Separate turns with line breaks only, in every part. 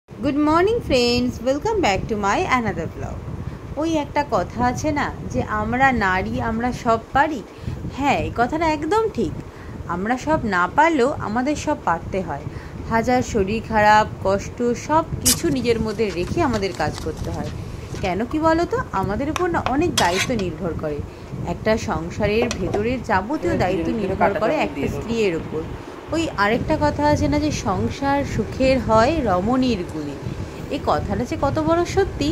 Good morning friends, welcome back to my another blog. ওই একটা কথা আছে না যে আমরা নারী আমরা সব পারি। হ্যাঁ, এই কথাটা একদম ঠিক। আমরা সব না পারলেও আমাদের সব পারতে হয়। হাজার শরীর খারাপ, কষ্ট সব কিছু নিজের মধ্যে রেখে আমাদের কাজ করতে হয়। কেন কি বলো তো, আমাদের উপর না অনেক দায়িত্ব নির্ভর করে। একটা সংসারের ভেতরের যাবতীয় দায়িত্ব নির্ভর করে একটা স্ত্রীর উপর। ওই আরেকটা কথা আছে না যে সংসার সুখের হয় রমণীর গুণে। এই কথাটা যে কত বড় সত্যি,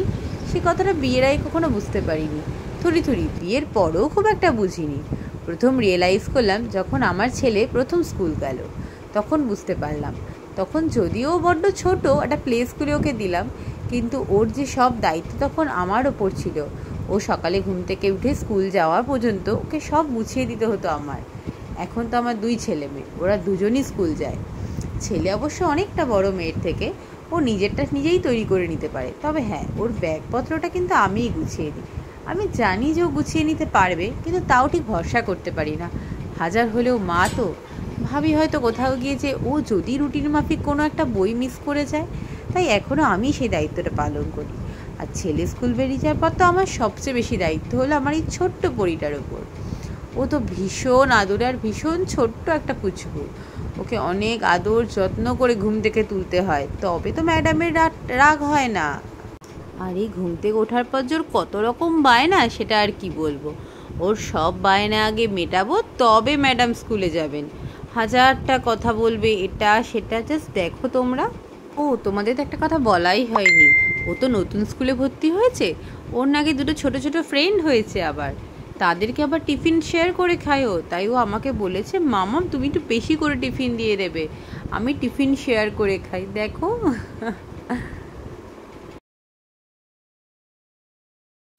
সে কথাটা বিয়ের আগে কখনো বুঝতে পারিনি। থুড়ি বিয়ের পরেও খুব একটা বুঝিনি। প্রথম রিয়েলাইজ করলাম যখন আমার ছেলে প্রথম স্কুল গেল, তখন বুঝতে পারলাম। তখন যদিও বড্ড ছোট, একটা প্লে স্কুলে ওকে দিলাম, কিন্তু ওর যে সব দায়িত্ব তখন আমার ওপর ছিল। ও সকালে ঘুম থেকে উঠে স্কুল যাওয়া পর্যন্ত ওকে সব গুছিয়ে দিতে হতো আমার। এখন তো আমার দুই ছেলে মেয়ে, ওরা দুজনই স্কুল যায়। ছেলে অবশ্য অনেকটা বড় মেয়ের থেকে, ও নিজেরটা নিজেই তৈরি করে নিতে পারে। তবে হ্যাঁ, ওর ব্যাগপত্রটা কিন্তু আমিই গুছিয়ে দিই। আমি জানি যে ও গুছিয়ে নিতে পারবে, কিন্তু তাও ঠিক ভরসা করতে পারি না। হাজার হলেও মা তো। ভাবি হয়তো কোথাও গিয়ে যে ও যদি রুটিন মাফিক কোনো একটা বই মিস করে যায়, তাই এখনও আমি সেই দায়িত্বটা পালন করি। আর ছেলে স্কুল বেরিয়ে যাওয়ার পর তো আমার সবচেয়ে বেশি দায়িত্ব হলো আমার এই ছোট্ট পরিটার ওপর। ও তো ভীষণ আদরে আর ভীষণ ছোট্ট একটা পুচকু। ওকে অনেক আদর যত্ন করে ঘুম থেকে তুলতে হয়, তবে তো ম্যাডামের রাগ হয় না। আর এই ঘুম থেকে ওঠার পর জোর কত রকম বায়না, সেটা আর কি বলবো। ওর সব বায়না আগে মেটাবো, তবে ম্যাডাম স্কুলে যাবেন। হাজারটা কথা বলবে, এটা সেটা, জাস্ট দেখো তোমরা। ও, তোমাদের তো একটা কথা বলাই হয়নি। ও তো নতুন স্কুলে ভর্তি হয়েছে। ওর নাকি দুটো ছোট ছোট ফ্রেন্ড হয়েছে, আবার তাদেরকে আবার টিফিন শেয়ার করে খায়ও। তাই ও আমাকে বলেছে, মামা তুমি একটু বেশি করে টিফিন দিয়ে দেবে, আমি টিফিন শেয়ার করে খাই। দেখো,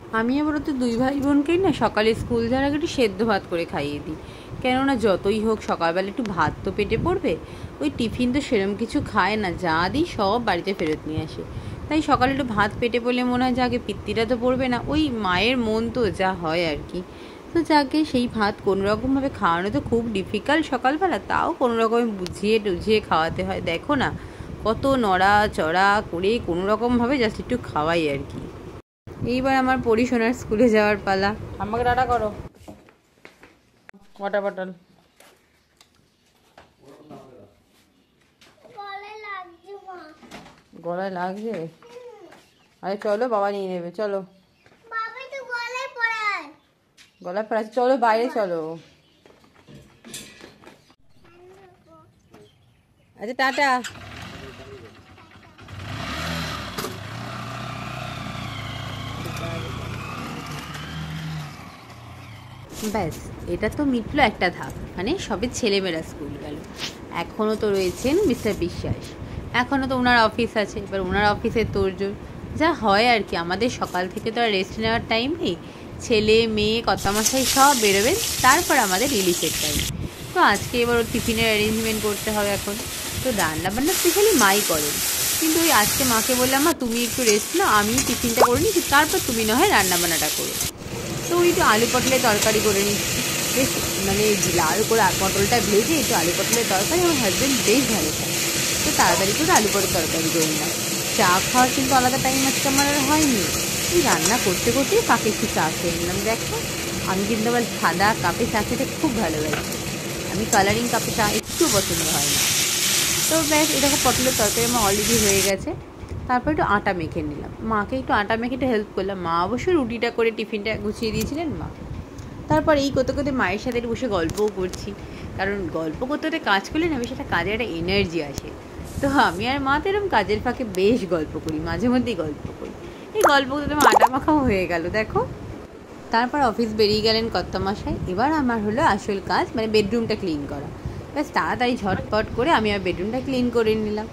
আমি আবার তো দুই ভাই বোনকেই না সকালে স্কুল যাওয়ার আগে একটু সেদ্ধ ভাত করে খাইয়ে দিই। কেননা যতই হোক সকালবেলা একটু ভাত তো পেটে পড়বে। ওই টিফিন তো সেরম কিছু খায় না, যা দিই সব বাড়িতে ফেরত নিয়ে আসে। তাই সকালে একটু ভাত পেটে পড়লে মনে হয় যাকে পিত্তিটা তো পড়বে না, ওই মায়ের মন তো যা হয় আর কি। তো যাকে সেই ভাত কোনোরকমভাবে খাওয়ানো তো খুব ডিফিকাল্ট সকালবেলা, তাও কোনোরকমে বুঝিয়ে টুঝিয়ে খাওয়াতে হয়। দেখো না, কত নড়া চড়া করে কোনোরকমভাবে জাস্ট একটু খাওয়াই আর কি। এইবার আমার পরিশোনার স্কুলে যাওয়ার পালা। আমাকে টাটা করো। ওয়াটার বটল গলায় লাগছে। আরে চলো, বাবা নিয়ে নেবে, চলো। গলায় পড়াচ্ছে, চলো বাইরে চলো। আচ্ছা, টাটা। ব্যাস, এটা তো মিটলো একটা ধাপ, মানে সবে ছেলেমেয়েরা স্কুল গেল। এখনও তো রয়েছেন মিস্টার বিশ্বাস। এখনও তো ওনার অফিস আছে, এবার ওনার অফিসের তোড়জোড় যা হয় আর কি। আমাদের সকাল থেকে তো আর রেস্ট নেওয়ার টাইম নেই। ছেলে মেয়ে কর্তামশাই সব বেরোবেন, তারপর আমাদের রিলিফের টাইম। তো আজকে এবার ওর টিফিনের অ্যারেঞ্জমেন্ট করতে হবে এখন। তো রান্নাবান্না স্পেশালি মাই করেন, কিন্তু ওই আজকে মাকে বললাম, মা তুমি একটু রেস্ট নাও, আমি টিফিনটা করে নিচ্ছি, তারপর তুমি না হয় রান্নাবান্নাটা করো। তো ওই একটু আলু পটলের তরকারি করে নিচ্ছি। বেশ মানে লাল করে পটলটা ভেজে একটু আলু পটলের তরকারি আমার হাজব্যান্ড বেশ ভালো খায়। তো তাড়াতাড়ি করে আলু পটলের তরকারি করে নিলাম। চা খাওয়ার কিন্তু আলাদা টাইম আজকে আমার আর হয়নি। এই রান্না করতে করতেই কাকে একটু চা খেয়ে নিলাম। দেখো, আমি কিন্তু আবার সাদা কাপে চা খেতে খুব ভালোবাসি। আমি কালারিং কাপে চা একটু পছন্দ হয় না। তো ব্যাস, এই দেখো পটলের তরকারি আমার অলরেডি হয়ে গেছে। তারপর একটু আটা মেখে নিলাম, মাকে একটু আটা মেখে একটু হেল্প করলাম। মা অবশ্যই রুটিটা করে টিফিনটা গুছিয়ে দিয়েছিলেন মা। তারপর এই করতে করতে মায়ের সাথে একটু বসে গল্পও করছি, কারণ গল্প করতে করতে কাজ করলে না বেশ একটা কাজের একটা এনার্জি আসে। তো আমি আর মা তো এরকম কাজের ফাঁকে বেশ গল্প করি, মাঝে মধ্যেই গল্প করি। এই গল্প করতে আমার আটা মাখাও হয়ে গেল দেখো। তারপর অফিস বেরিয়ে গেলেন কর্তামশাই। এবার আমার হলো আসল কাজ, মানে বেডরুমটা ক্লিন করা। ব্যাস তাড়াতাড়ি ঝটপট করে আমি আর বেডরুমটা ক্লিন করে নিলাম।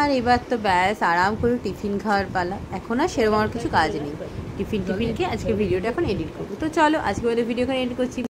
আর এবার তো ব্যাস আরাম করে টিফিন খাওয়ার পালা। এখন আর সেরকম আর কিছু কাজ নেই। টিফিনকে আজকে ভিডিওটা এখন এডিট করবো। তো চলো, আজকে ওদের ভিডিও এখন এডিট করছি।